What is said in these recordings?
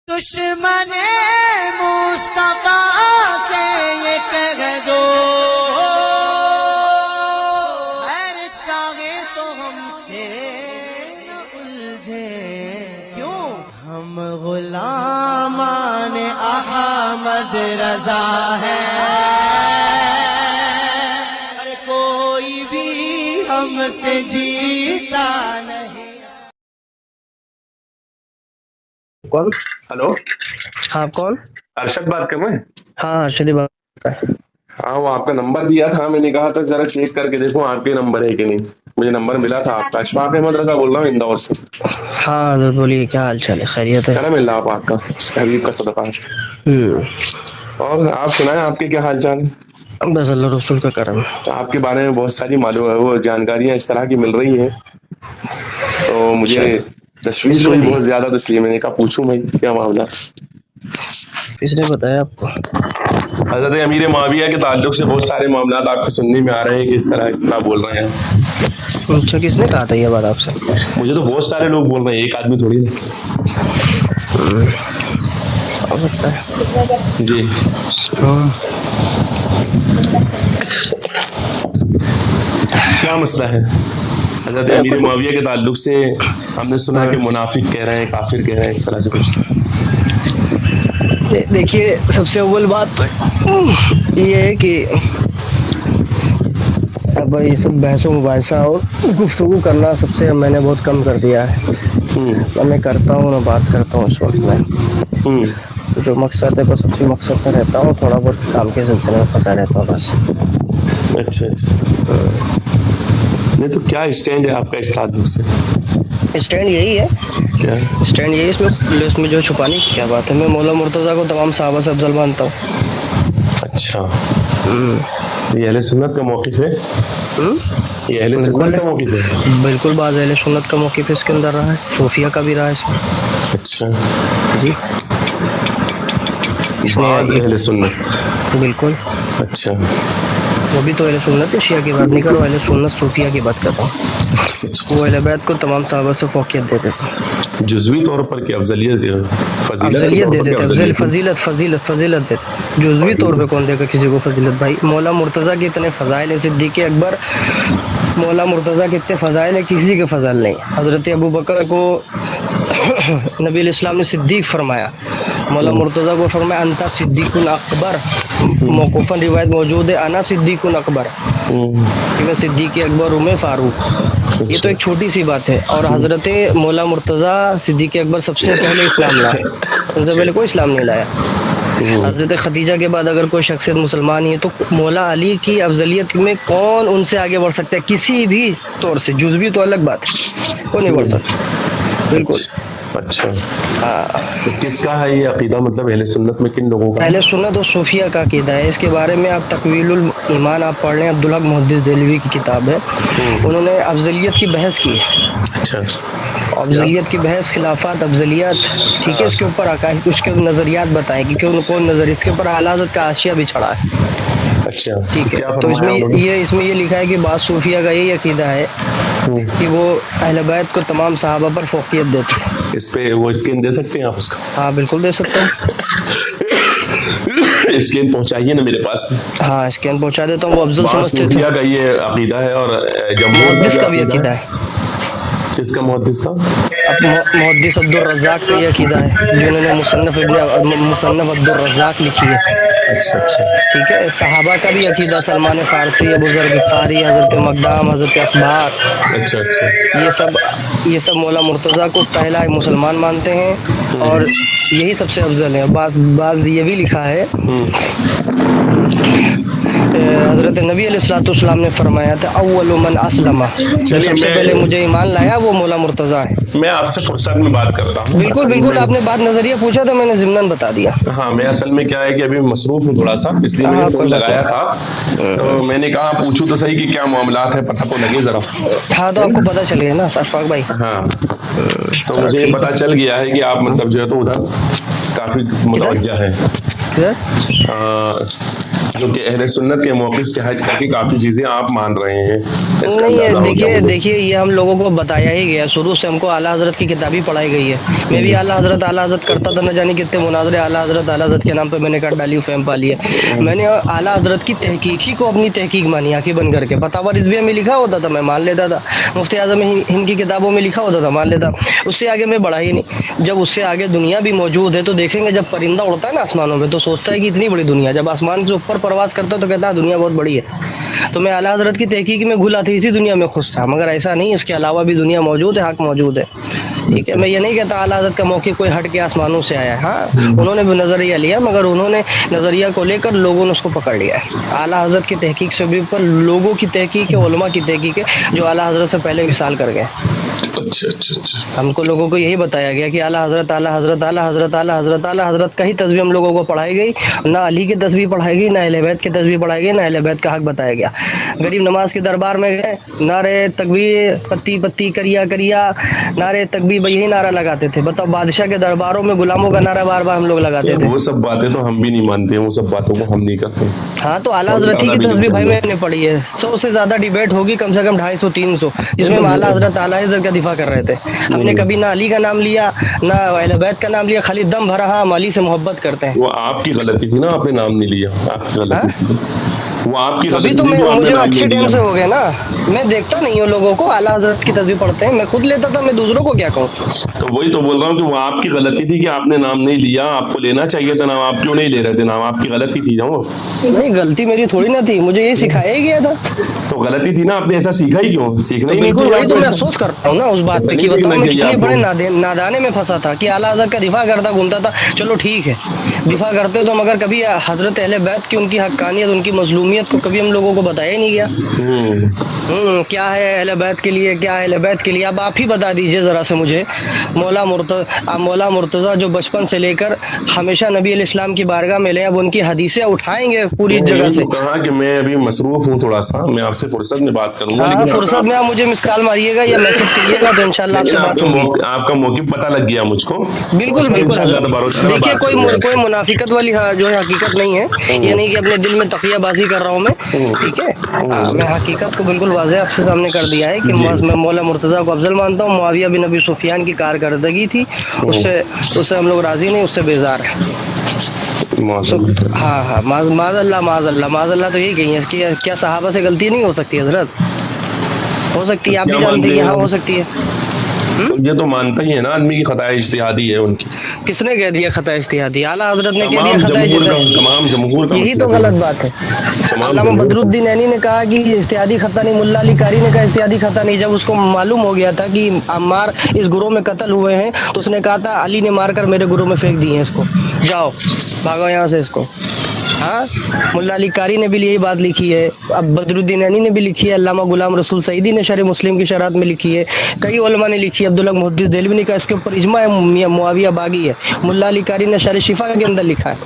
دشمن مصطفیٰ سے یہ کہہ دو خیر چاہے تو ہم سے نہ الجھے، کیوں ہم غلامان احمد رضا ہیں، اور کوئی بھی ہم سے جیتا نہیں۔ کون؟ ہلو، ہاں کون؟ ارشد بات کر رہے ہیں؟ ہاں ارشد بات کر رہا ہے۔ ہاں، وہ آپ کا نمبر دیا تھا، میں نے کہا تھا ذرا چیک کر کے دیکھوں آپ کے نمبر ہے کہ نہیں۔ مجھے نمبر ملا تھا آپ کا، اشفاق احمد رضا بول رہا ہوں اندور سے۔ ہاں حضرت بولیے، کیا حال چال ہے؟ خیریت ہے؟ کرم اللہ آپ کا، حبیب کا صدقہ ہے۔ اور آپ سنائیں، آپ کے کیا حال چال ہے؟ بس اللہ رسول کا کرم۔ آپ کے بارے میں بہت ساری معلوم وہ جانکاریاں اس طرح کی مل رہی ہیں، تو مجھے تشویش ہوئی بہت زیادہ، تو اس لیے میں نے کہا پوچھوں بھائی کیا معاملہ۔ کس نے بتایا آپ کو؟ حضرت امیر معاویہ کے تعلق سے بہت سارے معاملات آپ کو سننے میں آ رہے ہیں کہ اس طرح بول رہے ہیں۔ اچھا، کس نے کہا تھا یہ بات آپ سے؟ مجھے تو بہت سارے لوگ بول رہے ہیں، ایک آدمی تھوڑی ہے۔ ہو سکتا ہے جی، کیا مسئلہ ہے؟ حضرت امیر معاویہ کے تعلق سے ہم نے سنا کہ منافق کہہ رہے ہیں، کافر کہہ رہے ہیں، اس طرح سے کچھ۔ دیکھیے، سب سے اول بات تو یہ ہے کہ اب یہ سب بحث و مباحثہ اور گفتگو کرنا سب سے میں نے بہت کم کر دیا ہے۔ میں کرتا ہوں نہ بات کرتا ہوں اس وقت میں، جو مقصد ہے بس اسی مقصد میں رہتا ہوں، تھوڑا بہت کام کے سلسلے میں پھنسا رہتا ہوں بس۔ اچھا اچھا، نہیں تو کیا اسٹینڈ ہے آپ کا اس تعلق سے؟ اسٹینڈ یہی ہے، کیا اسٹینڈ یہی، اس میں جو چھپانے کی کیا بات ہے؟ میں مولا مرتضیٰ کو تمام صحابہ سے افضل مانتا ہوں۔ اچھا، یہ اہل سنت کا موقف ہے؟ یہ اہل سنت کا موقف ہے؟ بالکل، بعض اہل سنت کا موقف اس کے اندر رہا ہے، صوفیہ کا بھی رہا ہے اس میں۔ اچھا جی، بعض اہل سنت، بالکل۔ اچھا، وہ بھی تو اہل سنت ہے، شیعہ کی بات نہیں کر رہا ہوں، اہل سنت صوفیہ کی بات کر رہا ہوں۔ وہ اہل بیت کو تمام صحابہ سے فوقیت دیتے تھے، جزوی طور پر کہ افضلیت افضلیت دیتے تھے، فضیلت دیتے۔ جزوی طور پہ کون دے گا کسی کو فضیلت؟ بھائی مولا مرتضیٰ کے اتنے فضائل ہیں، صدیق اکبر مولا مرتضیٰ کے اتنے فضائل ہیں، کسی کے فضائل نہیں۔ حضرت ابو بکر کو نبی علیہ السلام نے صدیق فرمایا، مولا مرتضیٰ کو فرمایا انتا صدیق اکبر، موقوفاً روایت موجود ہے انا صدیق اکبر، کہ میں صدیق اکبر ہوں، میں فاروق۔ یہ تو ایک چھوٹی سی بات ہے، اور حضرت مولا مرتضیٰ صدیق اکبر سب سے پہلے اسلام لائے، ان سے پہلے کوئی اسلام نہیں لایا۔ حضرت خدیجہ کے بعد اگر کوئی شخصیت مسلمان ہے تو مولا علی کی افضلیت میں کون ان سے آگے بڑھ سکتا ہے کسی بھی طور سے؟ جزوی تو الگ بات ہے، کوئی نہیں بڑھ سکتا۔ بالکل۔ اچھا، تو کس کا ہے یہ عقیدہ؟ مطلب اہل سنت میں کن لوگوں کا؟ اہل سنت و صوفیہ کا عقیدہ ہے، اس کے بارے میں آپ تکویل الایمان آپ پڑھ لیں، عبدالحق محدث دہلوی کی کتاب ہے، انہوں نے افضلیت کی بحث کی ہے۔ اچھا، افضلیت کی بحث، خلافات، افضلیت، ٹھیک ہے، اس کے اوپر عقائد، اس کے نظریات بتائیں کہ کون نظریہ، اس کے اوپر اعلی حضرت کا حاشیہ بھی چڑھا ہے۔ اچھا، ٹھیک ہے، تو اس میں یہ لکھا ہے کہ بعض صوفیہ کا یہی عقیدہ ہے کہ وہ اہل بیت کو تمام صحابہ پر فوقیت دیتے ہیں۔ اس پہ وہ اسکین دے سکتے ہیں آپ اس کا؟ ہاں بالکل دے سکتے ہیں۔ اسکین پہنچائیے نا میرے پاس۔ ہاں اسکین پہنچا دیتا ہوں، وہ افضل سمجھتے تھے۔ صوفیہ کا یہ عقیدہ ہے، اور محدث کا بھی عقیدہ ہے۔ کس کا؟ محدث کا؟ محدث عبد الرزاق کا یہ عقیدہ ہے، جنہوں نے مصنف عبد الرزاق لکھی ہے۔ اچھا اچھا، ٹھیک ہے، صحابہ کا بھی عقیدہ، سلمان فارسی، ابو ذر غفاری، حضرت مقدام، حضرت اخبار، اچھا اچھا، یہ سب مولا مرتضیٰ کو پہلا مسلمان مانتے ہیں، اور یہی سب سے افضل ہے۔ بعض یہ بھی لکھا ہے، حضرت نبی علیہ الصلوۃ والسلام نے فرمایا تھا اول من اسلم، جو سب سے پہلے مجھے ایمان لایا وہ مولا مرتضیٰ ہے۔ میں آپ سے فرصت میں بات کرتا ہوں۔ بالکل، آپ نے بات نظریہ پوچھا تو میں نے ضمناً بتا دیا۔ ہاں، میں اصل میں کیا ہے کہ ابھی مصروف ہوں تھوڑا سا، اس لیے میں نے فون لگایا تھا، تو میں نے کہا پوچھوں تو صحیح کہ کیا معاملات ہیں، پتہ تو لگے ذرا۔ ہاں تو آپ کو پتہ چل گیا نا اشفاق بھائی؟ ہاں، تو مجھے یہ پتہ چل گیا ہے کہ آپ مطلب جو ہے تو ادھر کافی متوجہ ہیں۔ जो कि अहले सुन्नत के मौक़िफ़ से हट करके काफ़ी चीज़ें आप मान रहे हैं, इसका नहीं है, अंदाज़ा हो गया मुझे। देखिए ये हम लोगों को बताया ही गया, शुरू से हमको आला हजरत की किताब ही पढ़ाई गई है। मैं भी आला हजरत करता था, न जाने कितने मुनाजरे आला हजरत के नाम पे मैंने कर डाली, फैम पा लिया। मैंने आला हजरत की तहकीक ही को अपनी तहकीक मानी, आंखें बंद करके। फतावा रिज़विया में लिखा होता था मैं मान लेता था, मुफ्ती आज़म हिंद की किताबों में लिखा होता था मान लेता, उससे आगे मैं बढ़ा ही नहीं। जब उससे आगे दुनिया भी मौजूद है तो देखेंगे, जब परिंदा उड़ता है ना आसमानों में तो सोचता है कि इतनी बड़ी दुनिया, जब आसमान से ऊपर परवास करता है तो कहता है दुनिया बहुत बड़ी है। तो मैं आला हजरत की तहकीक में घुला थी, इसी दुनिया में खुश था, मगर ऐसा नहीं, इसके अलावा भी दुनिया मौजूद है, हक मौजूद है। ठीक है, मैं ये नहीं कहता आला हजरत का मौक़िफ़ कोई हट के आसमानों से आया है। हाँ, उन्होंने भी नज़रिया लिया, मगर उन्होंने नज़रिया को लेकर लोगों ने उसको पकड़ लिया है। आला हजरत की तहकीक से भी ऊपर लोगों की तहकीक है, उलमा की तहकीक है, जो आला हजरत से पहले विसाल कर गए। अच्छा अच्छा अच्छा। हमको लोगों को यही बताया गया कि आला हजरत आला हजरत आला हजरत आला हजरत आला हजरत का ही तस्वीर हम लोगों को पढ़ाई गई, ना अली की तस्वीर पढ़ाई गई, ना अहले बैत की तस्वीर पढ़ाई गई, ना अहले बैत का हक बताया गया। गरीब नमाज के दरबार में गए, नारे तकबीर पत्ती पत्ती करिया करिया, नारे तकबीर यही नारा लगाते थे। बताओ, बादशाह के दरबारों में गुलामों का नारा बार बार हम लोग लगाते थे। वो सब बातें तो हम भी नहीं मानते, वो सब बातों को हम नहीं करते। हाँ, तो आला हजरत की तस्वीर भाई मैंने पढ़ी है, 100 से ज्यादा डिबेट होगी, कम से कम 250-300, जिसमें हम आला हजरत का दिफा कर रहे थे। हमने कभी ना अली का नाम लिया, ना अहले बैत का नाम लिया, खाली दम भरा हाँ हम अली से मोहब्बत करते हैं। वो आपकी गलती थी ना, आपने नाम नहीं लिया, आपकी गलती थी। वो आपकी अभी गलती तो थी, मैं जो आपने मुझे नाम अच्छे नहीं टाइम से लिया। हो गया ना, मैं देखता नहीं हूँ लोगों को आला हजरत की तस्वीर पढ़ते हैं, मैं खुद लेता था, मैं दूसरों को क्या कहूँ। तो वही तो बोल रहा हूँ कि वो आपकी गलती थी कि आपने नाम नहीं लिया, आपको लेना चाहिए था नाम, आप क्यों नहीं ले रहे थे नाम, आपकी गलती थी ना वो। नहीं, गलती मेरी थोड़ी ना थी, मुझे ये सिखाया ही गया था। तो गलती थी ना, आपने ऐसा सीखा ही क्यों, सीखना ही नहीं बिल्कुल, चाहिए वही तो आपको मैं ऐसा। अफसोस कर रहा हूँ ना उस बात पे नहीं कि बताओ सीखना मैं चाहिए कितने बड़े आपको। नादाने में फंसा था कि आला हजरत का दिफा करता घूमता था। चलो ठीक है, दिफा करते तो, मगर कभी हजरत अहले बैत की उनकी हक्कानियत, उनकी मजलूमियत को कभी हम लोगों को बताया ही नहीं गया। क्या है अहले बैत के लिए, क्या है अहले बैत के लिए, अब आप ही बता दीजिए जरा से मुझे। मौला मुर्तज़ा जो बचपन से लेकर हमेशा नबी अलैहिस्सलाम की बारगाह में ले, अब उनकी हदीसें उठाएंगे पूरी जगह से। कहा कि मैं अभी मसरूफ हूँ थोड़ा सा, मैं आपसे फुर्सत में बात करूंगा। हाँ, लेकिन फुर्सत में आप मुझे मिस कॉल मारिएगा या मैसेज करिएगा तो इंशाल्लाह आपसे बात होगी। आपका मौक़िफ़ पता लग गया मुझको। बिल्कुल बिल्कुल। देखिए, कोई मुनाफिकत वाली जो है हकीकत नहीं है, ये नहीं कि अपने दिल में तकियाबाजी कर रहा हूँ मैं, ठीक है। मैं हकीकत को बिल्कुल वाज़ेह आपसे सामने कर दिया है कि मैं मौला मुर्तज़ा को अफजल मानता हूँ। मुआविया बिन अबी सुफियान की कारकर्दगी थी, उससे हम लोग राजी नहीं, उससे बेजार है। हाँ, माज़अल्लाह तो यही कही है कि क्या सहाबा से गलती नहीं हो सकती हजरत? हो सकती है, आप भी जानते हैं कि हाँ हो सकती है। ये तो मानता ही है ना आदमी की खता इज्तिहादी है उनकी। किसने कह दिया खता इज्तिहादी? आला हजरत ने कह दिया तमाम खता इज्तिहादी। तमाम जमहूर का यही तो गलत बात है। अल्लामा बदरुद्दीन ऐनी ने कहा कि इज्तिहादी खता नहीं, मुल्ला अली कारी ने कहा इज्तिहादी खता नहीं। जब उसको मालूम हो गया था कि अम्मार इस गुरु में कत्ल हुए हैं तो उसने कहा था अली ने मारकर मेरे गुरु में फेंक दिए हैं, इसको जाओ भागो यहाँ से इसको। हाँ, मुल्ला अली कारी ने भी यही बात लिखी है, अब बदरुद्दीन ऐनी ने भी लिखी है, अल्लामा गुलाम रसूल सईदी ने शरह मुस्लिम की शरात में लिखी है, कई उलमा ने लिखी है, अब्दुल्ला मुहद्दिस देलवी ने कहा इसके ऊपर इजमा है, मुआविया बागी है। मुल्ला अली कारी ने शरह शिफा के अंदर लिखा है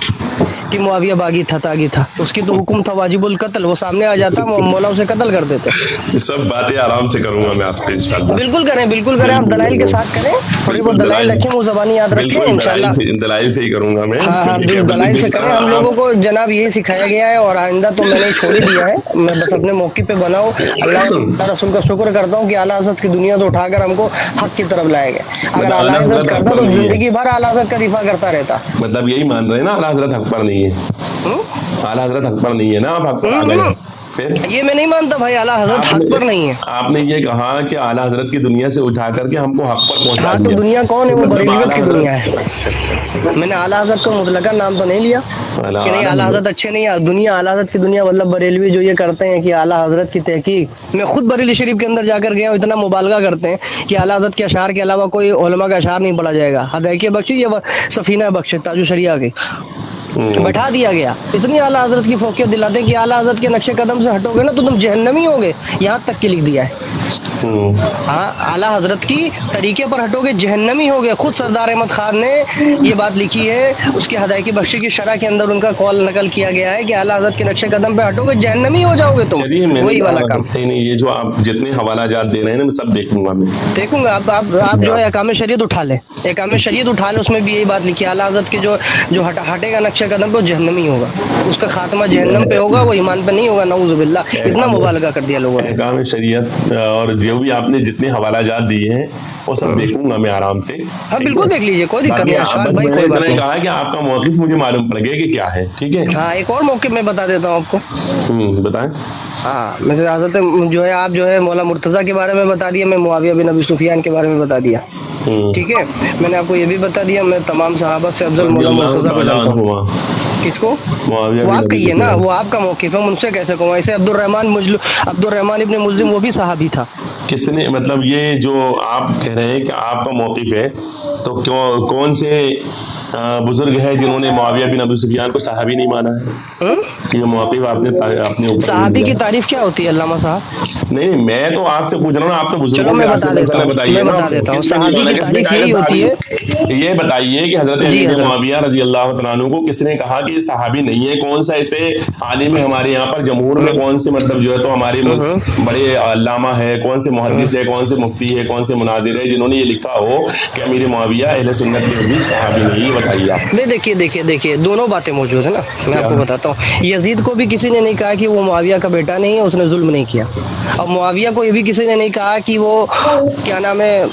कि मुआविया बागी था, तागी था, उसकी तो हुक्म था वाजिबुल कत्ल, वो सामने आ जाता मौला उसे कत्ल कर देते। ये सब बातें आराम से करूंगा मैं आपसे इंशाल्लाह। बिल्कुल करें, आप दलाइल के साथ करें, थोड़ी बहुत दलाइल रखें, वो ज़बानी याद रखें इंशाल्लाह। दलाइल से ही करूंगा मैं। हाँ, दलाइल से करें। हम लोगों को जनाब यही सिखाया गया है और आइंदा तो मैंने छोड़ ही दिया है, मैं बस अपने मौके पे बनाऊं। अल्लाह रसूल का शुक्र करता हूँ कि आला हज़रत की दुनिया से उठाकर हमको हक की तरफ लाएंगे। अगर आला हज़रत करता तो जिंदगी भर आला हज़रत का दिफा करता रहता। मतलब यही मान रहे हैं ना आला हज़रत हक पर नहीं है? आला हज़रत हक पर नहीं है ना, आप हक पर आ गए। ये मैं नहीं मानता भाई, आला हज़रत हक पर नहीं है। आपने ये कहा कि आला हज़रत की दुनिया से उठा करके हमको हक पर पहुंचा दिया। तो दुनिया कौन है? वो बरेलियत की दुनिया है। अच्छा। मैंने आला हज़रत का मुतलका नाम तो नहीं लिया कि नहीं आला हज़रत अच्छे नहीं है। दुनिया आला हज़रत की दुनिया मतलब बरेलवी जो ये करते हैं कि आला हज़रत की तहकीक, मैं खुद बरेली शरीफ के अंदर जाकर गया हूँ, इतना मुबालगा करते हैं कि आला हज़रत के अशार के अलावा कोई उलमा का अशार नहीं पढ़ा जाएगा। हदैकिया बख्शी या सफीना बख्श ताजु शरिया की बैठा दिया गया। इतनी आला हज़रत की फोकियत दिलाते हैं कि आला हज़रत के नक्शे कदम से हटोगे ना तो तुम जहन्नमी होगे, यहाँ तक के लिख दिया है। हाँ, आला हज़रत की तरीके पर हटोगे जहन्नमी होगे। खुद सरदार अहमद खान ने ये बात लिखी है, उसके हदायकी बख्शी की शरह के अंदर उनका कॉल नकल किया गया है कि आला हज़रत के नक्शे कदम पे हटोगे जहन्नमी हो जाओगे तुम। वही वाला काम। नहीं, ये जो आप जितने हवाला जात दे रहे हैं ना, मैं सब देखूंगा। मैं देखूंगा। आप जो है एकामे शरीयत उठा ले, एकामे शरीयत उठा ले, उसमें भी यही बात लिखी है। आला हज़रत के जो हटेगा नक्शा نقشے قدم پہ وہ جہنمی ہوگا، اس کا خاتمہ جہنم پہ ہوگا، وہ ایمان پہ نہیں ہوگا، نعوذ باللہ. اتنا مبالغہ کر دیا لوگوں نے. احکام شریعت اور جو بھی آپ نے جتنے حوالہ جات دیے ہیں وہ سب دیکھوں گا میں آرام سے. ہاں بالکل دیکھ لیجیے، کوئی دقت باقی نہیں اشفاق بھائی، میں نے کوئی بات اتنا ہی نہیں. کہا کہ آپ کا موقف مجھے معلوم پڑ گیا کہ کیا ہے. ٹھیک ہے، ہاں ایک اور موقع میں بتا دیتا ہوں آپ کو. بتائیں. ہاں مثل حضرت جو ہے آپ جو ہے مولا مرتضیٰ کے بارے میں بتا دیا، میں معاویہ بن ابی سفیان کے بارے میں بتا دیا. ٹھیک ہے، میں نے آپ کو یہ بھی بتا دیا میں تمام صحابہ سے افضل مولا مرتضیٰ کو جانتا ہوں. کس کو؟ وہ آپ کہیے نا، وہ آپ کا موقف ہے، ان سے کیسے کہوں. ایسے عبد الرحمن ابن ملزم وہ بھی صحابی تھا. کس نے مطلب یہ جو آپ کہہ رہے ہیں کہ آپ کا موقف ہے، تو کون سے بزرگ ہے جنہوں نے معاویہ بن ابی سفیان کو صحابی نہیں مانا ہے؟ یہ موقف آپ نے اپنے اوپر صحابی کی تعریف کیا ہوتی ہے علامہ صاحب؟ نہیں میں تو آپ سے پوچھ رہا ہوں، آپ تو بزرگوں چلو میں میں بتا دیتا ہوں. صحابی کی تعریف یہی ہوتی ہے. یہ بتائیے کہ حضرت امیر معاویہ رضی اللہ تعالیٰ عنہ کو کس نے کہا کہ یہ صحابی نہیں ہے؟ کون سا ایسے عالم ہے ہمارے یہاں پر جمہور میں، کون سے مطلب جو ہے تو ہمارے بڑے علامہ ہے، کون سے محدث ہے، کون سے مفتی ہے، کون سے مناظر ہے جنہوں نے یہ لکھا ہو کہ امیر معاویہ اہل سنت کے نزدیک صحابی نہیں؟ یہ بتائیے آپ. دیکھیے دونوں باتیں موجود ہیں نا. میں آپ کو بتاتا ہوں، یزید کو بھی کسی نے نہیں کہا کہ وہ معاویہ کا بیٹا نہیں ہے، اس نے ظلم نہیں کیا. اور معاویہ کو یہ بھی کسی نے نہیں کہا کہ وہ کیا نام ہے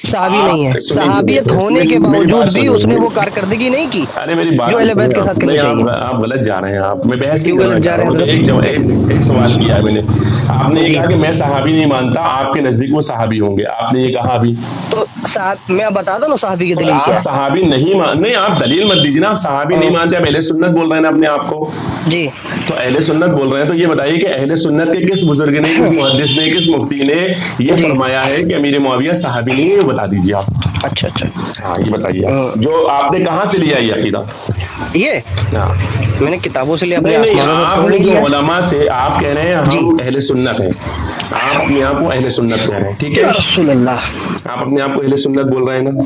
صحابی نہیں ہے. صحابیت ہونے کے باوجود بھی اس نے وہ کارکردگی نہیں کی جو اہل بیت کے ساتھ کرنی چاہیے. آپ غلط جا رہے ہیں. آپ میں بحث کیوں غلط جا رہے ہیں؟ ایک سوال کیا ہے میں نے، آپ نے یہ کہا کہ میں صحابی نہیں مانتا، آپ کے نزدیک وہ صحابی ہوں گے، آپ نے یہ کہا ابھی. تو میں بتا دوں نا صحابی کی دلیل کیا آپ صحابی نہیں آپ دلیل مت دیجیے نا. آپ صحابی نہیں مانتے، آپ اہل سنت بول رہے ہیں نا اپنے آپ کو. جی تو اہل سنت بول رہے ہیں، تو یہ بتائیے کہ اہل سنت کے کس بزرگ نے، کس محدث نے، کس مفتی نے یہ فرمایا ہے کہ امیر معاویہ صحابی نہیں ہے؟ یہ بتا دیجیے آپ. اچھا ہاں یہ بتائیے جو آپ نے کہاں سے لیا یہ عقیدہ. یہ میں نے کتابوں سے لیا. نہیں آپ نے جو علماء سے آپ کہہ رہے ہیں ہم اہل سنت ہیں، آپ اپنے آپ کو اہل سنت کہہ رہے ہیں. ٹھیک ہے، رسول اللہ آپ اپنے آپ کو اہل سنت بول رہے ہیں نا.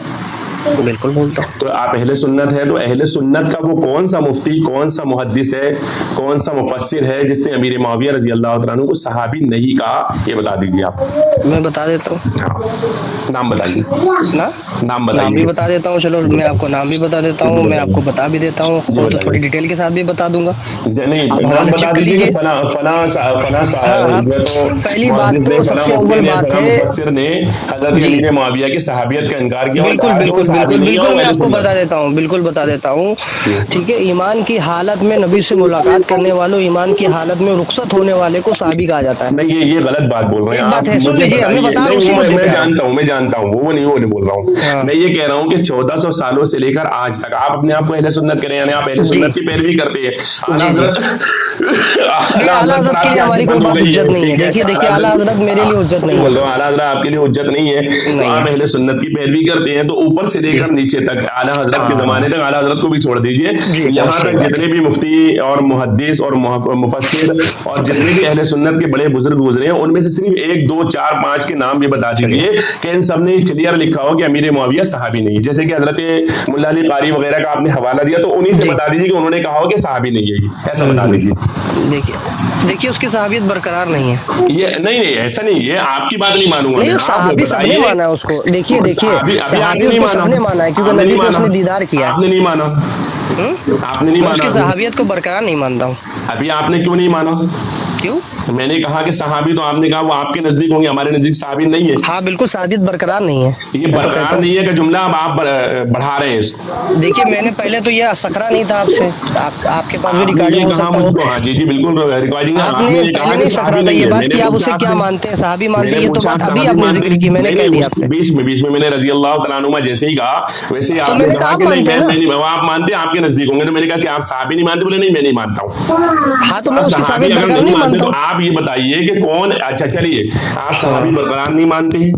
بالکل بولتا ہوں. تو آپ اہل سنت ہے، تو اہل سنت کا وہ کون سا مفتی، کون سا محدث ہے، کون سا مفسر ہے جس نے امیر معاویہ رضی اللہ تعالیٰ عنہ کو صحابی نہیں کہا؟ یہ بتا دیجیے آپ. میں بتا دیتا ہوں. ہاں نام بتائیے. نام بھی بتا دیتا ہوں. چلو میں آپ کو نام بھی بتا دیتا ہوں، میں آپ کو بتا بھی دیتا ہوں، اور تھوڑی ڈیٹیل کے ساتھ بھی بتا دوں گا. نہیں نام بتا دیجیے. پہلی بات تو سب سے اول بات ہے مفسر نے حضرت امیر معاویہ کی صحابیت کا انکار کیا. بالکل میں آپ کو بتا دیتا ہوں، بالکل بتا دیتا ہوں. ٹھیک ہے، ایمان کی حالت میں نبی سے ملاقات کرنے والوں، ایمان کی حالت میں رخصت ہونے والے کو صحابی کہا جاتا ہے. نہیں یہ غلط بات بول رہے ہیں آپ. میں جانتا ہوں وہ نہیں بول رہا ہوں. میں یہ کہہ رہا ہوں کہ 1400 سالوں سے لے کر آج تک آپ اپنے آپ کو اہل سنت کریں، یعنی آپ اہل سنت کی پیروی کرتے ہیں. اعلیٰ حضرت کے لیے ہماری کوئی بات حجت نہیں ہے. دیکھیے اعلیٰ حضرت میرے لیے حجت نہیں ہے. اعلیٰ حضرت آپ کے لیے حجت نہیں ہے، تو آپ اہل سنت کی پیروی کرتے ہیں. تو اوپر سے لے کر نیچے تک اعلیٰ حضرت کے زمانے تک اعلیٰ حضرت کو بھی چھوڑ دیجئے، یہاں تک جتنے بھی مفتی اور محدث اور مفسر اور جتنے بھی اہل سنت کے بڑے بزرگ گزرے ہیں، ان میں سے صرف 1 2 4 5 کے نام بھی بتا دیجئے کہ ان سب نے کلیئر لکھا ہو کہ امیر معاویہ صحابی نہیں. جیسے کہ حضرت ملا علی قاری وغیرہ کا آپ نے حوالہ دیا، تو انہی سے بتا دیجیے کہ انہوں نے کہا ہو کہ صحابی نہیں ہے. ایسا بتا دیجیے. دیکھیے اس کی صحابیت برقرار نہیں ہے. یہ نہیں ایسا نہیں ہے، آپ کی بات نہیں مانوں گا. صحابی سب نے مانا ہے اس کو. دیکھیے صحابی اس کو سب نے مانا ہے کیونکہ نبی کو اس نے دیدار کیا. آپ نے نہیں مانا. آپ نے نہیں مانا. اس کی صحابیت کو برقرار نہیں مانتا ہوں. ابھی آپ نے کیوں نہیں مانا؟ کیوں؟ میں نے کہا کہ صحابی، تو آپ نے کہا وہ آپ کے نزدیک ہوں گے، ہمارے نزدیک صحابی نہیں ہے. ہاں بالکل صحابیت برقرار نہیں ہے. یہ برقرار نہیں ہے کہ جملہ اب آپ بڑھا رہے ہیں اس کو. دیکھیے میں نے پہلے تو یہ سکرا نہیں تھا آپ سے، آپ کے پاس بھی ریکارڈنگ ہو سکتا ہوں. ہاں جی بالکل ریکارڈنگ ہے. آپ نے پہلے نہیں سکرا تھا یہ بات کہ آپ اسے کیا مانتے ہیں، صحابی مانتے ہیں. یہ تو بات ابھی آپ نے ذکر کی، میں نے کہہ دیا آپ سے. بیچ میں میں نے رضی اللہ تعالیٰ عنہ جیسے ہی کہا ویسے ہی آپ نے کہا کہ نہیں آپ مانتے ہیں، آپ کے نزدیک ہوں گے. تو میں نے کہا کہ آپ صحابی نہیں مانتے، بولے نہیں میں نہیں مانتا ہوں. ہاں تو میں اس کی صحابیت برقرار نہیں مانتا ہوں. آپ یہ بتائیے کہ کون. اچھا چلیے آپ صحابی برقرار نہیں مانتے ہیں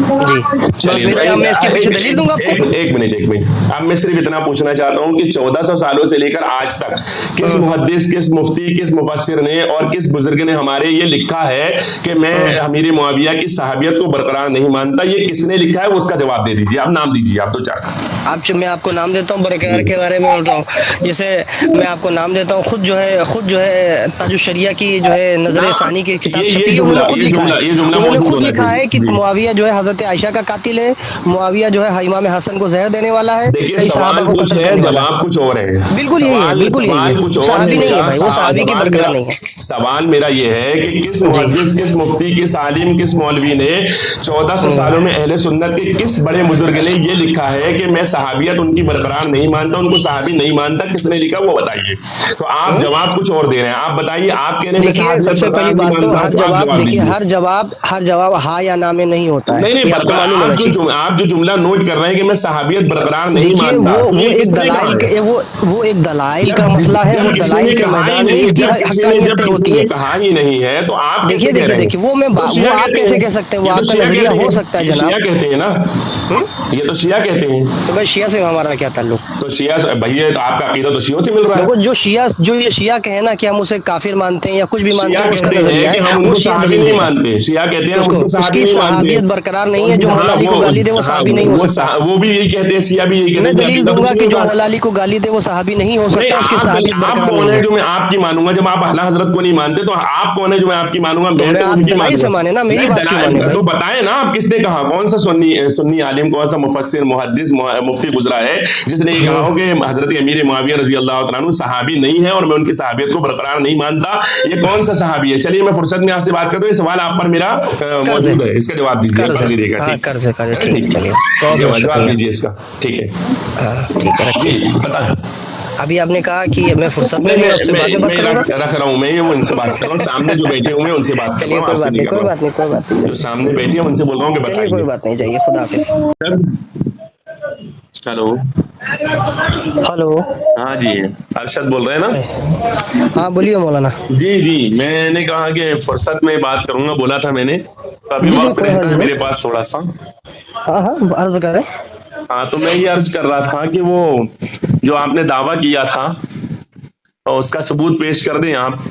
جی. میں اس کے پیچھے دلیل دوں گا آپ کو. ایک منٹ. اب میں صرف اتنا پوچھنا چاہتا ہوں کہ 1400 سالوں سے لے کر آج تک کس محدث، کس مفتی، کس مفسر نے اور کس بزرگ نے ہمارے یہ لکھا ہے کہ میں امیر معاویہ کی صحابیت کو برقرار نہیں مانتا؟ یہ کس نے لکھا ہے وہ اس کا جواب دے دیجیے. آپ نام دیجیے. آپ تو چاہتے میں آپ کو نام دیتا ہوں برقرار کے بارے میں بولتا ہوں. جیسے میں آپ کو نام دیتا ہوں، خود جو ہے تاج الشریعہ کی جو ہے है नजर ثانی की किताब ये छपी है, जुमला उन्होंने खुद लिखा है, ये जुमला उन्होंने मौजूद खुद होना लिखा है कि चाहिए। मुआविया जो है हजरत आयशा का कातिल है, मुआविया जो है इमाम हसन को जहर देने वाला है, देखिए कई सहाबा सवाल को कुछ कत्ल है, करने वाला है। जवाब कुछ और है। बिल्कुल यही है, बिल्कुल यही सवाल है, कुछ और सहाबी नहीं है मेरा, भाई, वो सहाबी की बरकरार नहीं है। सवाल मेरा ये है कि किस मुहद्दिस, किस मुफ्ती, किस आलिम, किस मौलवी ने 1400 सालों में अहले सुन्नत के किस बड़े बुजुर्ग ने ये लिखा है कि मैं सहाबियत उनकी बरकरार नहीं मानता, उनको सहाबी नहीं मानता? किसने लिखा वो बताइए। तो आप जवाब कुछ और दे रहे हैं। आप बताइए, आप कह रहे हैं देखिए सबसे पहली बात तो हर जवाब, देखिए हर जवाब हाँ या ना में नहीं होता है। नहीं, आपको मालूम होना चाहिए। आप जो जुमला नोट कर रहे हैं कि मैं सहाबियत बरकरार नहीं देखिए मानता, वो एक दलाइल के वो एक दलाइल का मसला है, वो दलाइल के मैदान में इसकी हक्कानियत होती है। कहा ही नहीं है तो आप देखिए वो आप कैसे कह सकते हैं, वो आपका नजरिया हो सकता है जनाब। शिया कहते हैं ना, ये तो शिया कहते हैं। तो भाई शिया से हमारा क्या ताल्लुक? तो शिया भैया, तो आपका अकीदा तो शियों से मिल रहा है। जो ये शिया कहे ना कि हम उसे काफिर मानते हैं या कुछ भी मानते हैं, उसका नजरिया है, हम उनको सहाबी नहीं मानते। शिया कहते हैं उसकी सहाबियत बरकरार नहीं है, जो मौला अली को गाली दे वो सहाबी नहीं हो सकता। वो भी यही कहते हैं, शिया भी यही कहते हैं। मैं दलील दूंगा कि जो मौला अली को गाली दे वो सहाबी नहीं हो सकता, उसकी सहाबियत बरकरार नहीं है। आप कौन है जो मैं आपकी मानूंगा? जब आप अहले हजरत को नहीं मानते तो आप कौन है जो मैं आपकी मानूंगा? मैं तो उनकी मानूंगा। माने ना, मेरी बात क्यों माने भाई? तो बताएं ना, आप किसने कहा? कौन सा सुन्नी आलिम, कौन सा मुफस्सिर, मुहद्दिस, मुफ्ती गुजरा है जिसने ये कहा हो कि हजरत अमीर मुआविया रजी अल्लाह तआला अन्हु सहाबी नहीं है और मैं उनकी सहाबियत को बरकरार नहीं मानता? ये कौन सा सहाबी है? चलिए मैं फुर्सत में आपसे बात करता हूँ, ये सवाल आप पर मेरा मौजूद है, इसका जवाब दीजिए। जवाब दीजिए इसका। ठीक है, बता। अभी आपने कहा कि मैं फुर्सत में रख रहा हूँ, मैं ये वो इनसे बात कर रहा हूँ, सामने जो बैठे हुए हैं उनसे बात कर रहा हूँ। कोई बात नहीं, जो सामने बैठी है उनसे बोल रहा हूँ कि बताइए। कोई बात नहीं, जाइए, खुदा हाफिज। हेलो, हाँ जी, अरशद बोल रहे हैं ना? हाँ बोलिए मौलाना। जी, मैंने कहा कि फुर्सत में बात करूंगा, बोला था मैंने, अभी वक्त रहता है मेरे पास थोड़ा सा। हाँ अर्ज करें। हाँ, तो मैं ये अर्ज कर रहा था कि वो जो आपने दावा किया था उसका सबूत पेश कर दें आप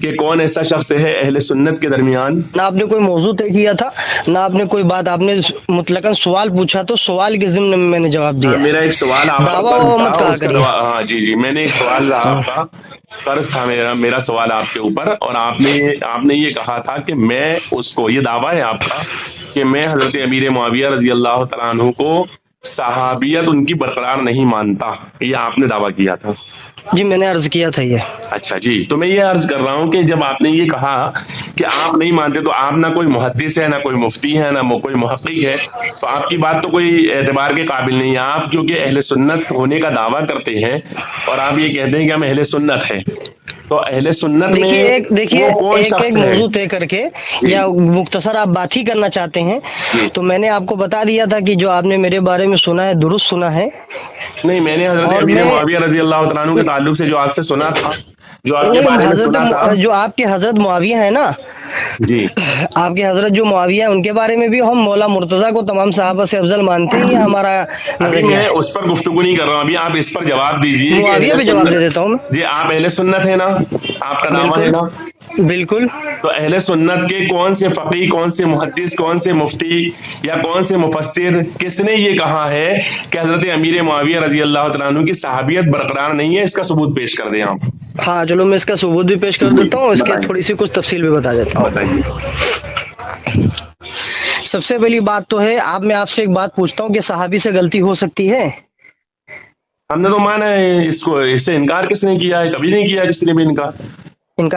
कि कौन ऐसा शख्स है अहले सुन्नत के दरमियान। ना आपने कोई मौजू तय किया था, ना आपने कोई बात, आपने मुतलकन सवाल पूछा, तो सवाल के ज़िम्न में मैंने जवाब दिया। मेरा एक सवाल हाँ जी, मैंने एक सवाल आपका कर्ज था, मेरा सवाल आपके ऊपर, और आपने ये कहा था कि मैं उसको, ये दावा है आपका कि मैं हजरत अमीर मुआविया रजी अल्लाह तआला अन्हु को सहाबियत उनकी बरकरार नहीं मानता, ये आपने दावा किया था। जी मैंने अर्ज किया था ये। अच्छा जी, तो मैं ये अर्ज कर रहा हूँ कि जब आपने ये कहा कि आप नहीं मानते, तो आप ना कोई मुहद्दिस है, ना कोई मुफ्ती है, ना कोई मुहक्किक है, तो आपकी बात तो कोई एतबार के काबिल नहीं है। आप क्योंकि अहले सुन्नत होने का दावा करते हैं और आप ये कहते हैं कि हम अहले सुन्नत है, तो अहले सुन्नत में एक मौजू तय करके या मुख्तसर आप बात ही करना चाहते हैं, तो मैंने आपको बता दिया था कि जो आपने मेरे बारे में सुना है दुरुस्त सुना है। नहीं, मैंने हजरत अमीर मुआविया रजी अल्लाह तआला अन्हु के ताल्लुक से जो आपसे सुना था, जो आपके बारे में सुना था, जो आपके हजरत मुआविया है ना जी, आपके हजरत जो मुआविया है उनके बारे में भी हम मौला मुर्तजा को तमाम सहाबा से अफजल मानते हैं। ये हमारा, अभी मैं उस पर गुफ्तगू नहीं कर रहा हूँ, अभी आप इस पर जवाब दीजिए। मुआविया भी जवाब दे देता हूँ जी। आप अहले सुन्नत है ना, आपका दावा है ना? बिल्कुल। तो अहले सुन्नत के कौन से फकीह, कौन से मुहद्दिस, कौन से मुफ्ती या कौन से मुफस्सिर, किसने ये कहा है कि हजरत अमीर मुआविया रजी अल्लाह तआला अन्हु की सहाबियत बरकरार नहीं है? इसका सबूत पेश कर दें आप। हाँ चलो, मैं इसका सबूत भी पेश कर देता हूँ, इसके थोड़ी सी कुछ तफसील भी बता देता हूँ। सबसे पहली बात तो है, मैं आपसे एक बात पूछता हूँ कि सहाबी से गलती हो सकती है? हमने तो माना है इसको, इससे इनकार किसने किया है? कभी नहीं किया किसी ने भी इनकार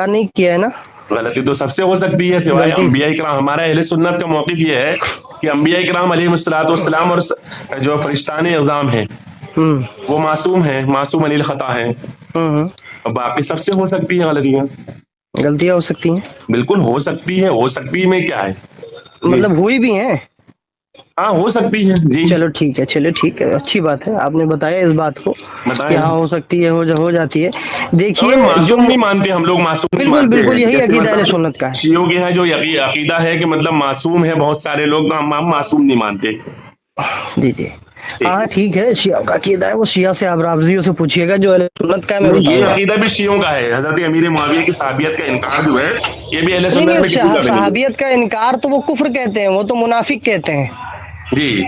नहीं किया है ना। गलती तो सबसे हो सकती है सिवाय अंबिया इकराम। हमारा अहले सुन्नत का मौक़िफ़ ये है कि अंबिया इकराम अलैहिस्सलातु वस्सलाम और जो फरिश्ताने इज़ाम हैं वो मासूम हैं, मासूम अनिल खता हैं। बाकी सबसे हो सकती है गलतियां हो सकती हैं, बिल्कुल हो सकती है। हो सकती में क्या है, मतलब हुई भी हैं। हाँ हो सकती है जी। चलो ठीक है, अच्छी बात है, आपने बताया इस बात को कि हाँ हो सकती है, हो जाती है। देखिए मासूम नहीं मानते हम लोग, मासूम बिल्कुल यही अकीदा अहले सुन्नत का है। शियों के है जो अकीदा है कि मतलब मासूम है, बहुत सारे लोग हम मासूम नहीं मानते। जी हाँ ठीक है, शिया का अकीदा है, वो शिया से आप रावजियों से पूछिएगा जो अहले सुन्नत का है। ये अकीदा भी शियों का है। हजरत अमीर मुआविया की सहाबियत का इनकार जो है ये भी अहले सुन्नत में किसी का नहीं। सहाबियत का इनकार तो वो कुफ्र कहते हैं, वो तो मुनाफिक कहते हैं जी।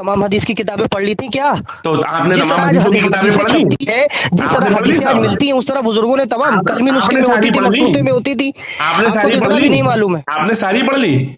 तमाम हदीस की किताबें पढ़ ली थी क्या? तो आपने जिस तमाम तरह आज हदीसों की किताबें हदीसें पढ़ ली? छपती है, जिस आपने तरह पढ़ ली हदीसें आज साहब? मिलती हैं, उस तरह बुजुर्गों ने तमाम कलमी नुस्खे आपने में होती सारी थी, पढ़ ली? मकतूते में होती थी। आपने आपको सारी तो पढ़ इतना भी ली? नहीं मालूम है। आपने सारी पढ़ ली?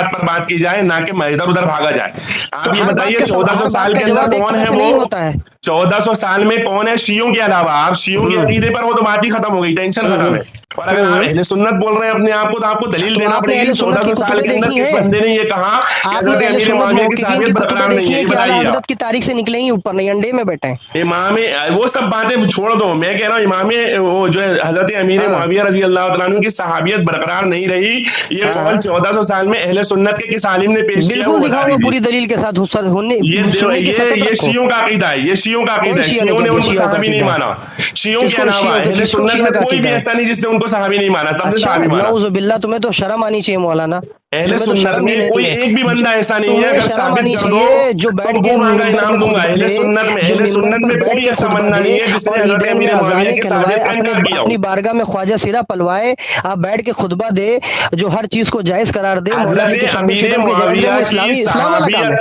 बात पर बात की जाए, ना कि इधर उधर भागा जाए। आप ये बताइए 1400 साल के हर अंदर बात का कौन है जवाब एक तरह से नहीं वो, होता है। 1400 साल में कौन है शियों के अलावा? आप शियों के अकीदे पर हो तो बात ही खत्म हो गई, टेंशन खत्म है। और अगर आप अहले सुन्नत बोल रहे हैं अपने आप को, तो आपको दलील देना पड़ेगी 1400 साल के अंदर किस बंदे ने ये कहा आपने अमीर मुआविया की साहबियत बरकरार नहीं है, बताइए। हजरत की तारीख से निकले ही ऊपर नहीं, अंडे में बैठे हैं। इमाम वो सब बातें छोड़ दो, मैं कह रहा हूँ इमाम वो जो है हजरत अमीर मुआविया रजी अल्लाह तआला अन्हु की सहाबियत बरकरार नहीं रही, ये कौल 1400 साल में अहले सुन्नत के किस आलिम ने पेश किया? बिल्कुल पूरी दलील के साथ ये शियों का अकीदा है, ये शियों का अकीदा है। शियों ने उनको सहाबी नहीं माना, शियों के अलावा अहले सुन्नत में कोई भी ऐसा नहीं जिसने उनको सहाबी नहीं माना, सबने सहाबी माना। बिल्ला, तुम्हें तो शर्म आनी चाहिए मौलाना। अहले सुन्नत में कोई एक भी बंदा ऐसा नहीं है, अगर साबित कर दो जो बैठ तो मांगा इनाम दूंगा। अहले सुन्नत में कोई ऐसा बंदा नहीं है जिसने हजरत अमीर मुआविया की सहाबियत का इनकार किया हो। अपनी बारगाह में ख्वाजा सिरा पलवाए, आप बैठ के खुतबा दे, जो हर चीज को जायज करार दे।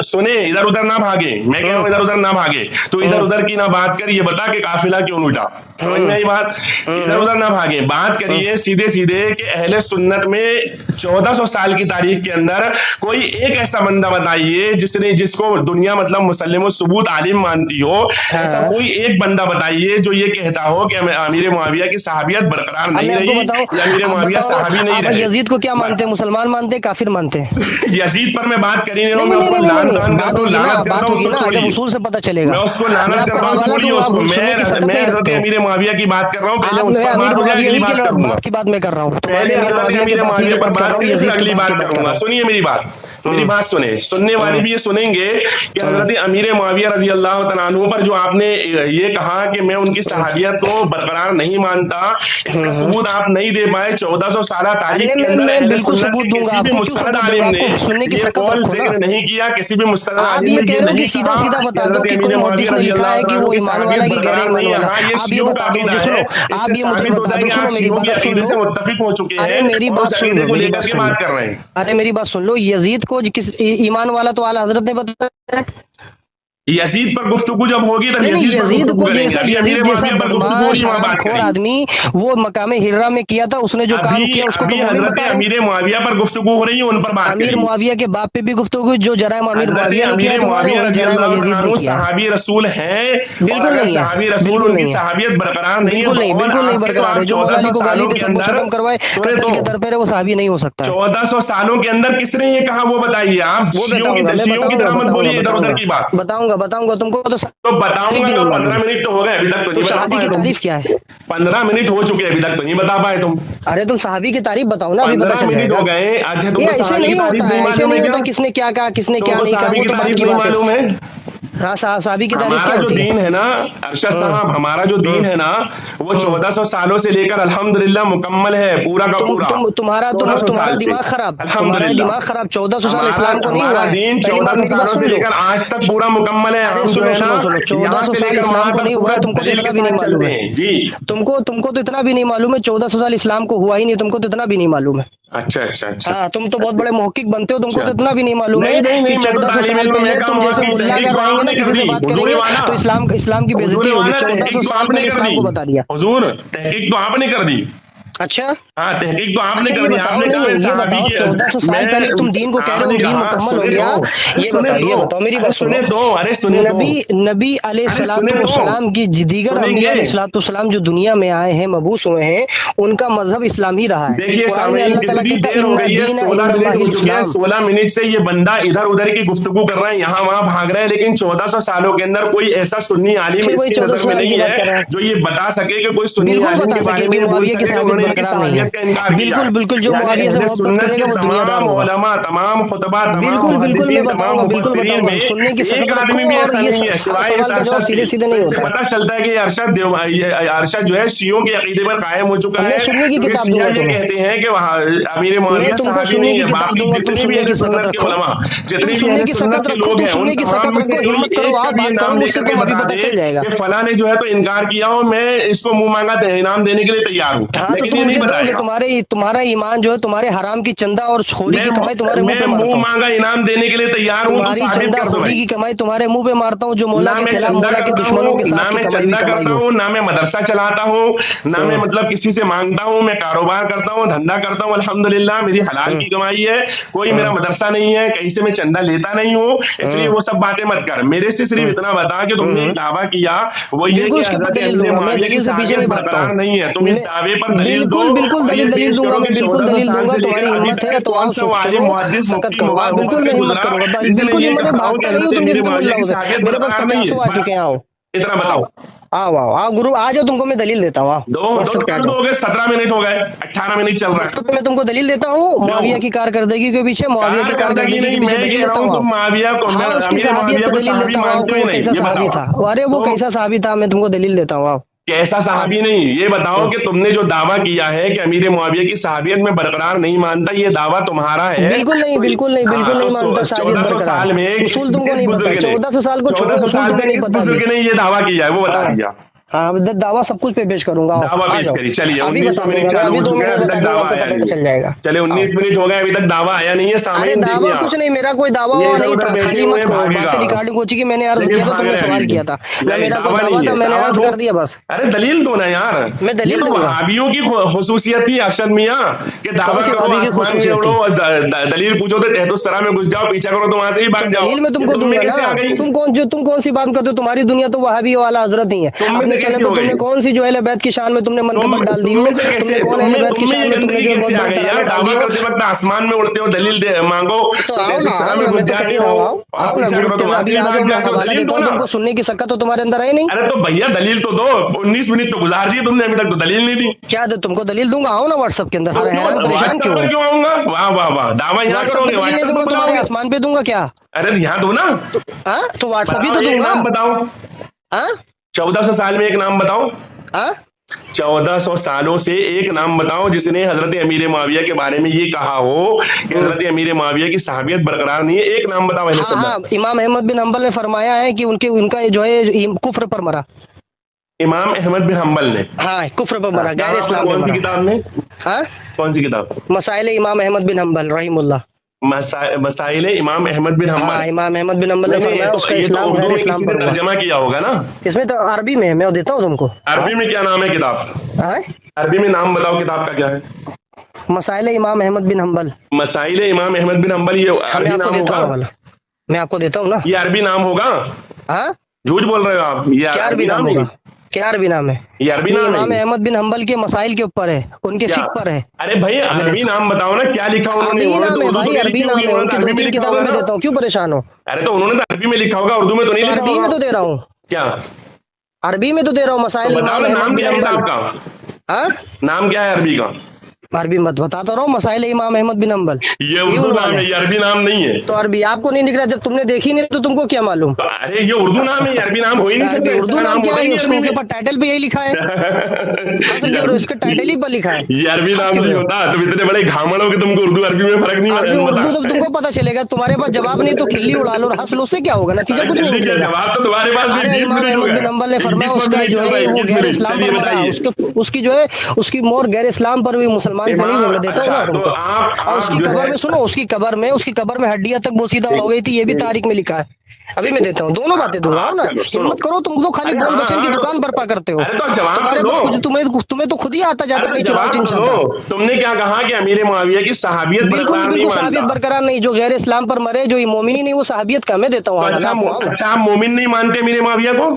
सुने, इधर उधर ना भागे, मैं कह रहा हूँ इधर उधर ना भागे, तो इधर उधर की ना बात कर, ये बता के काफिला क्यों लूटा, समझ में आई बात? इधर उधर ना भागे, बात करिए सीधे सीधे कि अहले सुन्नत में 1400 साल की तारीख के अंदर कोई एक ऐसा बंदा बताइए जिसको दुनिया मतलब मुसल्लिम सुबूत आलिम मानती हो, ऐसा कोई एक बंदा बताइए जो ये कहता हो कि अमीर मुआविया की सहाबियत बरकरार नहीं रही या अमीर मुआविया सहाबी नहीं रहे। यजीद को क्या मानते हैं? मुसलमान मानते हैं, काफिर मानते हैं? यजीद पर मैं बात कर ही नहीं रहा हूं, मैं उसको लानत करता हूं, उसको छोड़िए, उसूल से पता चलेगा। मैं उसको लानत करता हूं, छोड़िए उसको। मैं हजरत अमीर मुआविया की बात कर रहा हूं, पहले उसका बात हो जाए, अगली बात करूंगा। की बात मैं कर रहा हूं, पहले हजरत अमीर मुआविया पर बात करें, फिर अगली बात करूंगा। सुनिए मेरी बात, मेरी बात सुने, सुनने वाले भी ये सुनेंगे कि हजरत अमीर मुआविया रजी अल्लाह तआला अन्हु पर जो आपने ये कहा कि मैं उनकी सहाबियत को बरकरार नहीं मानता, इसका सबूत आप नहीं दे पाए। 1400 साल तारीख के अंदर अहले सुन्नत के किसी भी मुस्तनद आलिम ने ये कौल जिक्र नहीं किया, किसी भी मुस्तनद आलिम ने ये नहीं सीधा सीधा बता दो कि कोई मुहद्दिस ने लिखा है कि वो ईमान वाला की गैर ईमान वाला। ये शियों का अकीदा है, इससे साबित होता है कि आप शियों के अकीदे से मुत्तफिक हो चुके हैं। मेरी बात सुन लो, लेकर के बात कर रहे हैं। अरे मेरी बात सुन लो, यजीद को किस ईमान वाला तो आला हजरत ने बताया। यजीद पर गुफ्तगू जब होगी तब यजीद को जैसा बदमाश आदमी वो मकाम हिर्रा में किया था, उसने जो काम किया उसको अमीर मुआविया पर गुफ्तगू हो रही है, उन पर बात। अमीर मुआविया के बाप पे भी गुफ्तगू, जो जराइम अमीर मुआविया ने किया, सहाबी रसूल हैं, बिल्कुल नहीं सहाबी रसूल, उनकी सहाबियत बरकरार नहीं है, बिल्कुल नहीं बरकरार है। जो गाली को गाली दे सबको खत्म करवाए, कत्ल के दर पे वो सहाबी नहीं हो सकता। 1400 सालों के अंदर किसने ये कहा वो बताइए आप। शियों की तरह मत बोलिए इधर उधर की बात। बताऊंगा तुमको तो बताऊंगा। 15 मिनट तो हो गए, अभी तक तो नहीं बता पाए। तारीफ क्या है? 15 मिनट हो चुके, अभी तक तो नहीं बता पाए तुम। अरे तुम सहाबी की तारीफ बताओ ना, अभी पता चल जाएगा। 15 मिनट हो गए। अच्छा तुमको सहाबी की तारीफ नहीं मालूम है, किसने क्या कहा, किसने क्या नहीं कहा, वो तो बात की बात है। हाँ, सहाबी की तारीफ क्या जो दीन है ना अरशद साहब, हमारा जो दीन है ना वो 1400 सालों से लेकर अल्हम्दुलिल्लाह मुकम्मल है, पूरा का पूरा। तुम्हारा दिमाग खराब, तुम्हारा दिमाग खराब। 1400 साल इस्लाम को नहीं हुआ है, दीन 1400 सालों से लेकर आज तक पूरा मुकम्मल है। हम जो है ना 1400 साल इस्लाम को नहीं हुआ, तुमको तो इतना भी नहीं मालूम है जी। तुमको तो इतना भी नहीं मालूम है, 1400 साल इस्लाम को हुआ ही नहीं, तुमको तो इतना भी नहीं मालूम है। अच्छा अच्छा अच्छा। हाँ, तुम तो बहुत बड़े मुहक्किक बनते हो, तुमको तो इतना भी नहीं मालूम है। नहीं, 1400 साल पहले तुम जैसे मुल्ला अगर रहेंगे ना, किसी से बात करेंगे तो इस्लाम की बेइज्जती होगी। 1400 साल पहले इस्लाम को बता दिया। हुजूर तहकीक तो आपने कर दी। अच्छा, हाँ तहकीक तो आपने कर दिया। आपने कहा 1400 साल पहले तुम दीन को कह रहे हो दीन मुकम्मल हो गया। ये बताओ मेरी बात सुने दो। अरे सुने नबी अलैहिस्सलाम की दीगर अंबिया अलैहिस्सलाम जो दुनिया में आए हैं, मबूस हुए हैं, उनका मजहब इस्लाम ही रहा है। देखिए कितनी देर हो गई है, 16 मिनट हो चुके हैं। 16 मिनट से ये बंदा इधर उधर की गुफ्तगू कर रहा है, यहाँ वहाँ भाग रहा है, लेकिन 1400 सालों के अंदर कोई ऐसा सुन्नी आलिम इसकी नजर में नहीं है जो ये बता सके कि कोई सुन्नी आलिम के बारे में बोल सके की सहाबियत का इनकार किया। बिल्कुल जो मुआविया से मोहब्बत करेगा वो दुनियादार होगा। उलमा, तमाम खुतबा, तमाम मुहद्दिसीन, तमाम मुफस्सिरीन में सुनने की एक आदमी भी ऐसा नहीं है सिवाय इस अरशद सीधे सीधे नहीं होता। पता चलता है कि अरशद जो है शियों के अकीदे पर कायम हो चुका है। सुनने की किताब दूंगा, ये कहते हैं कि वहाँ अमीर मुआविया सहाबी नहीं है, बाकी जितने भी अहले सुन्नत के उलमा, जितने भी अहले सुन्नत के लोग हैं, उन तमाम से हिम्मत करो, आप ये नाम लेकर के बता दे कि फलां ने जो है तो इनकार किया हो, मैं इसको मुंह मांगा इनाम देने के लिए तैयार हूँ, लेकिन ये नहीं बताया। तुम्हारा ईमान जो है, तुम्हारे हराम की चंदा और खोरी की कमाई तुम्हारे मुंह पे मारता हूं। मांगा इनाम देने के लिए तैयार हूं, तुम्हारी चंदा खोरी की कमाई तुम्हारे मुंह पे मारता हूं। जो मौला के खिलाफ, मौला के दुश्मनों के साथ ना मैं चंदा करता हूं, ना मैं मदरसा चलाता हूं, ना मैं मतलब किसी से मांगता हूं, मैं कारोबार करता हूं, धंधा करता हूं, अल्हम्दुलिल्लाह मेरी हलाल की कमाई है, कोई मेरा मदरसा नहीं है, कहीं से मैं चंदा लेता नहीं हूं, इसलिए वो सब बातें मत कर। मेरे से सिर्फ इतना बता कि तुमने एक दावा किया, वो ये कि हज़रत अमीर मुआविया की सहाबियत बरकरार नहीं है, तुम इस दावे पर दलील बिल्कुल बिल्कुल दलील दलील दूंगा मैं, बिल्कुल दलील दूंगा। तुम्हारी हिम्मत है तो आओ, सकत करो। बिल्कुल मैं हिम्मत करूंगा, बिल्कुल हिम्मत है, भागता नहीं हूँ तुम जैसे तुम लोग। मेरे पास 50 आ चुके हैं। आओ इतना बताओ। आओ आओ आओ गुरु, आ जाओ, तुमको मैं दलील देता हूँ। दो 17 मिनट हो गए, 18 मिनट चल रहा है। मैं तुमको दलील देता हूँ मुआविया की कारकर्दगी के पीछे, मुआविया की कारकर्दगी के पीछे दलील देता हूँ। मुआविया को उसकी सहाबियत का दलील देता हूँ, कैसा सहाबी था। अरे वो कैसा सहाबी था, मैं तुमको दलील देता हूँ। आओ। कैसा सहाबी नहीं, ये बताओ कि तुमने जो दावा किया है कि अमीर मुआविया की सहाबियत में बरकरार नहीं मानता, ये दावा तुम्हारा है? बिल्कुल नहीं, बिल्कुल नहीं, बिल्कुल नहीं मानता। 1400 साल में उसूल तुमको नहीं पता, 1400 साल को 1400 साल से किस बुजुर्ग ने ये दावा किया है वो बता दिया। हाँ दावा सब कुछ पे पेश करूंगा। दावा पेश करिए। चलिए 19 मिनट चालू हो चुके हैं, अभी तक दावा आया नहीं। चल जाएगा। चलिए 19 मिनट हो गए, अभी तक दावा आया नहीं है। सामने दावा कुछ नहीं, मेरा कोई दावा नहीं था। खाली मत करो, बातें रिकॉर्डिंग हो चुकी, मैंने अर्ज किया था, तुमने सवाल किया था। मेरा कोई दावा था, मैंने अर्ज कर दिया बस। अरे दलील दो ना यार, मैं दलील दूंगा। वहाबियों की खुसूसियत थी अरशद मियां के दावा करो, आसमान में उड़ो, दलील पूछो तो तहतुस्सरा में घुस जाओ, पीछा करो तो वहां से ही भाग जाओ। दलील मैं तुमको दूंगा ना। तुम कौन सी बात करते हो? तुम्हारी दुनिया तो वहाबी वाला हजरत ही है। तुमने कौन सी जो अहले बैत की शान में तुमने मनकबत डाल दी हो? कौन अहले बैत की शान में तुमने जो दावा करते वक्त आसमान में उड़ते हो, दलील मांगो तो आओ ना, तुमको सुनने की सकत तो तुम्हारे अंदर है नहीं। अरे तो भैया दलील तो दो, 19 मिनट तो गुजार दिए तुमने, अभी तक तो दलील नहीं दी। क्या दो तुमको दलील दूंगा? आओ ना व्हाट्सएप के अंदर। व्हाट्सएप पर क्यों आऊंगा? वाह वाह वाह, दावा यहाँ करोगे, व्हाट्सएप पर तुम्हारे आसमान पे दूंगा क्या? अरे यहाँ दो ना, तो व्हाट्सएप ही तो दूंगा। नाम बताओ। 1400 साल में एक नाम बताओ। 1400 सालों से एक नाम बताओ जिसने हजरत अमीर मुआविया के बारे में ये कहा हो कि हजरत अमीर मुआविया की सहाबियत बरकरार नहीं है। एक नाम बताओ। इमाम अहमद बिन हंबल ने फरमाया है कि उनका जो है कुफ्र पर मरा। इमाम अहमद बिन हंबल ने? हाँ, कुफ्र पर मरा, गैर इस्लाम। कौन सी किताब में? कौन सी किताब? मसाइल इमाम अहमद बिन हंबल रहीमुल्लाह। मसाइल इमाम अहमद बिन हंबल। हाँ, इमाम अहमद बिन हंबल ने फरमाया उसका इस्लाम गैर इस्लाम पर तर्जमा किया होगा ना? इसमें तो अरबी में, मैं देता हूँ तुमको। अरबी में क्या नाम है किताब? अरबी में नाम बताओ किताब का क्या है? मसाइल इमाम अहमद बिन हंबल। मसाइल इमाम अहमद बिन हंबल, ये अरबी नाम होगा? मैं आपको देता हूँ ना, ये अरबी नाम होगा? झूठ बोल रहे हो आप, ये अरबी नाम होगा। क्या अरबी नाम है? ये अरबी नाम इमाम अहमद बिन हंबल के मसाइल के ऊपर है, उनके फिक्र पर है। अरे भाई अरबी नाम बताओ ना, क्या लिखा उन्होंने? अरबी नाम है भाई, अरबी नाम है, उनकी 2-3 किताबें मैं देता हूँ, क्यों परेशान हो? अरे तो उन्होंने तो अरबी में लिखा होगा, उर्दू में तो नहीं लिखा? अरबी में तो दे रहा हूँ। क्या अरबी में तो दे रहा हूँ? मसाइल इमाम नाम क्या है किताब का? नाम क्या है अरबी का? अरबी मत बताता रहो, मसाइल इमाम अहमद बिन हंबल। ये उर्दू नाम है, ये अरबी नाम नहीं है। तो अरबी आपको नहीं दिख रहा? जब तुमने देखी नहीं तो तुमको क्या मालूम? अरे ये उर्दू नाम है, अरबी नाम हो ही नहीं सकता। उर्दू नाम क्या है? उसके ऊपर टाइटल पे यही लिखा है। इसका टाइटल ही पर लिखा है, ये अरबी नाम नहीं होता। तुम इतने बड़े घामड़ हो कि तुमको उर्दू अरबी में फर्क नहीं मालूम। उर्दू तो तुमको पता चलेगा, तुम्हारे पास जवाब नहीं तो खिल्ली उड़ा लो, हंस लो, उससे क्या होगा? नतीजा कुछ नहीं निकलेगा। जवाब तो तुम्हारे पास नहीं। इमाम अहमद बिन हंबल ने फरमाया उसका जो है वो गैर इस्लाम पर मरा, उसकी जो है उसकी मोर गैर इस्लाम पर भी मुसलमान को नहीं होने देता। और उसकी कब्र में सुनो, उसकी कब्र में हड्डियां तक बोसीदा हो गई थी, ये भी तारीख में लिखा है। अभी मैं देता हूँ, दोनों बातें दूंगा ना। हिम्मत करो, तुम तो खाली बोल बचन की दुकान बर्पा करते हो। तुम्हें तो खुद ही आता जाता नहीं। तुमने क्या कहा कि अमीर मुआविया की सहाबियत बिल्कुल सहाबियत बरकरार नहीं, जो गैर इस्लाम पर मरे, जो मोमिन नहीं, वो सहाबियत का मैं देता हूँ। अच्छा आप मोमिन नहीं मानते अमीर मुआविया को?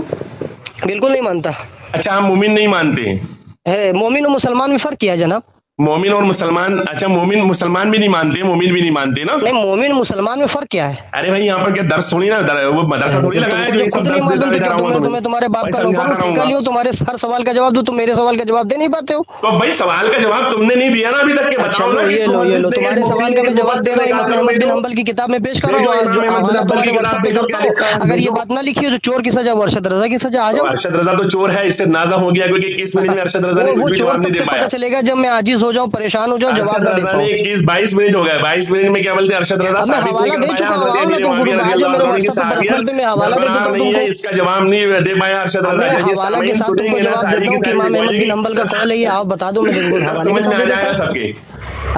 बिल्कुल नहीं मानता। अच्छा आप मोमिन नहीं मानते? है मोमिन और मुसलमान में फर्क किया जनाब। मोमिन और मुसलमान? अच्छा मोमिन मुसलमान भी नहीं मानते, मोमिन भी नहीं मानते ना? नहीं, मोमिन मुसलमान में फर्क क्या है? अरे भाई यहाँ पर क्या दर्स थोड़ी ना, वो मदरसा थोड़ी लगाया जो ये सब दर्स देता रहता हूं। तुम्हें तुम्हारे बाप का नौकर, तुम्हारे हर सवाल का जवाब दो, तुम मेरे सवाल का जवाब दे नहीं पाते हो। तो भाई सवाल का जवाब तुमने नहीं दिया ना अभी तक के। बताओ ना, ये लो तुम्हारे सवाल का मैं जवाब दे रहा हूं। इमाम अहमद बिन हंबल की किताब में पेश कर रहा हूं। अगर ये बात ना लिखी हो तो चोर की सजा, अरशद रजा की सजा। आ जाओ। अरशद रजा तो चोर है, इससे नाजा हो गया क्योंकि 21 मिनट में अरशद रजा ने वो चोर तब तक पता चलेगा जब मैं आजिज हो जाऊं, परेशान हो जाऊं, जवाब ना दे पाऊं। 22 मिनट हो गए, 22 मिनट में क्या बोलते अरशद रजा साबित हवाला दे चुका हूं। मैं तो गुरु आज मेरे व्हाट्सएप पे मैं हवाला दे देता हूं तुमको। इसका जवाब नहीं दे पाया अरशद रजा। हवाला के साथ तुमको जवाब देता हूं कि इमाम अहमद बिन हंबल का कौल है ये, आप बता दो, मैं तुमको हवाले के साथ दे देता हूं सबके।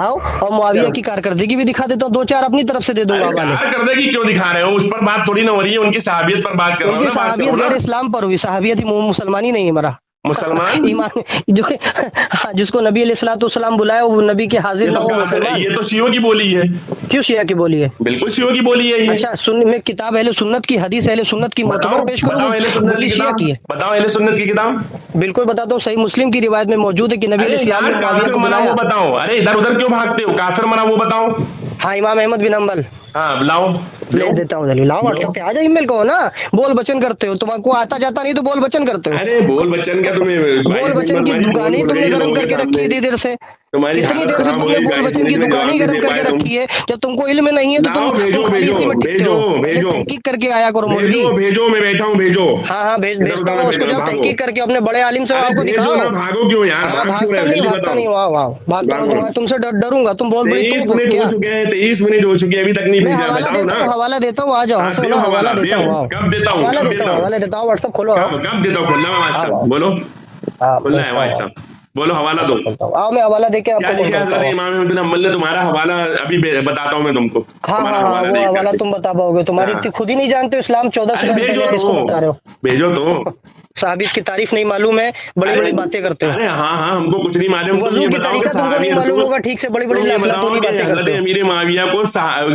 आओ, और मुआविया की कारकर्दगी भी दिखा देता हूँ, 2-4 अपनी तरफ से दे दूंगा हवाले। कारकर्दगी क्यों दिखा रहे हो? उस पर बात थोड़ी ना हो रही है, उनकी सहाबियत पर बात कर रहे हो। उनकी सहाबियत गैर इस्लाम पर हुई, सहाबियत ही मुसलमानी नहीं है मरा। मुसलमान ईमान जो हाँ, जिसको नबी अलैहिस्सलाम बुलाया वो नबी के हाजिर ये ना तो हो काफिर है, मुसलमान। ये तो शियों की बोली है, क्यों शिया की बोली है? बिल्कुल शियों की बोली है ये। अच्छा सुन, मैं किताब अहले सुन्नत की, हदीस अहले सुन्नत की बताओ मोतबर पेश बताओ अहले करूँ, सुन्नत बोली की शिया किताब, की है। बताओ अहले सुन्नत की किताब। बिल्कुल बताता हूँ, सही मुस्लिम की रिवायत में मौजूद है कि नबी अरे अलैहिस्सलाम यार ने मुआविया काफिर को मना वो बुलाया। बताओ, अरे इधर उधर क्यों भागते हो, काफिर मना वो बताओ। हाँ, इमाम अहमद बिन हम्बल। हाँ लाओ, ले देता हूँ दलील, लाओ व्हाट्सएप पे आ जाओ, ईमेल कहो ना, बोल बचन करते हो, तुमको आता जाता नहीं तो बोल बचन करते हो। अरे बोल बच्चन क्या तुम्हें बोल 22 बचन मिनट की हमारी दुकान बोल ही खुल तुमने गई है गर्म लोगों के करके रखी सामने, है इतनी देर से। तुम्हारी इतनी हालत देर से खराब हो तुमने गई, बोल 22 बचन की मिनट में दुकान ही जवाब नहीं गर्म दे करके पाए तुम। रखी है। जब तुमको इल्म नहीं है तो लाओ तुम भेजो खाली भेजो इसी में टिकते हो। भेजो पहले भेजो तहकीक करके आया करो मौलवी। भेजो भेजो, मैं बैठा हूँ, भेजो। हाँ हाँ, इधर भेजता उधर हूँ मत उसको, भेजो, जाओ भागो। तहकीक करके अपने बड़े आलिम से अरे आपको भेजो दिखाओ। ना, भागो क्यों यार, हाँ, भाग क्यों रहे भागता हो, नहीं, जल्दी भागता बताओ। नहीं, वाह वाह, भागता भागो। रहूंगा, तुमसे डरूंगा, तुम बहुत बड़ी 23 तोप हो मिनट हो क्या? चुके हैं, 23 मिनट हो चुके हैं, अभी तक नहीं मैं भेजा, हवाला बताओ देता ना। हूँ, हवाला देता हूँ, आ जाओ, हाँ, हंसो दो ना, हवाला हवाला देता हूँ, आओ। कब देता हूँ, हवाला कब देता देता हूँ, हूँ, हवाला देता हूँ, व्हाट्सएप खोलो, आओ। कब देता हूँ, खुलना है व्हाट्सएप, आओ, बोलो। हाँ, खुलना है भेजता हूँ, व्हाट्सएप, बोलो हवाला दो। खोलता हूँ, आओ, मैं हवाला देके क्या आपको लिखा है खोलता हजरत हूँ। इमाम अहमद बिन हम्बल ने, तुम्हारा हवाला अभी बताता हूँ मैं तुमको, हाँ तुम्हारा हाँ हाँ, हवाला वो देख हवाला करके। तुम बता पाओगे, तुम्हारी हाँ। खुद ही नहीं जानते हो, इस्लाम 1400 अरे साल भेजो पहले है, इसको बता रहे हो। भेजो तो। सहाबी की तारीफ नहीं मालूम है, बड़ी अरे बड़ी बातें करते हो। अरे हाँ हाँ, हमको कुछ नहीं मालूम, तुम वजू ये की बताओ कि तरीका तुमको नहीं सहाबी मालूम रसूल, होगा ठीक से, बड़ी बड़ी तुम ये बताओ अफलातूनी कि बातें हजरत करते हो। अमीर मुआविया को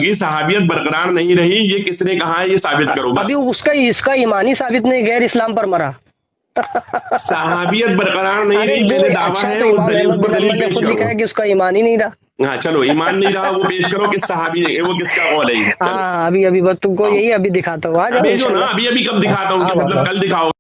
की सहाबियत बरकरार नहीं रही, ये किसने कहा है, ये साबित करो अभी बस। उसका इसका ईमानी साबित नहीं, गैर इस्लाम पर मरा। सहाबियत बरकरार नहीं अरे रही, जो पहले दावा अच्छा, है, तो वो इमाम दलील, उस अहमद पर बिन दलील हम्बल ने पेश खुद लिखा करो। है कि उसका ईमान ही नहीं रहा। हाँ चलो, ईमान नहीं रहा वो पेश करो, किस सहाबी ने, वो किसका कौल है ये, चलो। हाँ, अभी अभी बस तुमको यही अभी दिखाता हूँ, आ जाओ भेजो ना, इंशाल्लाह। अभी अभी कब दिखाता हूँ, हाँ, मतलब कल दिखाओ।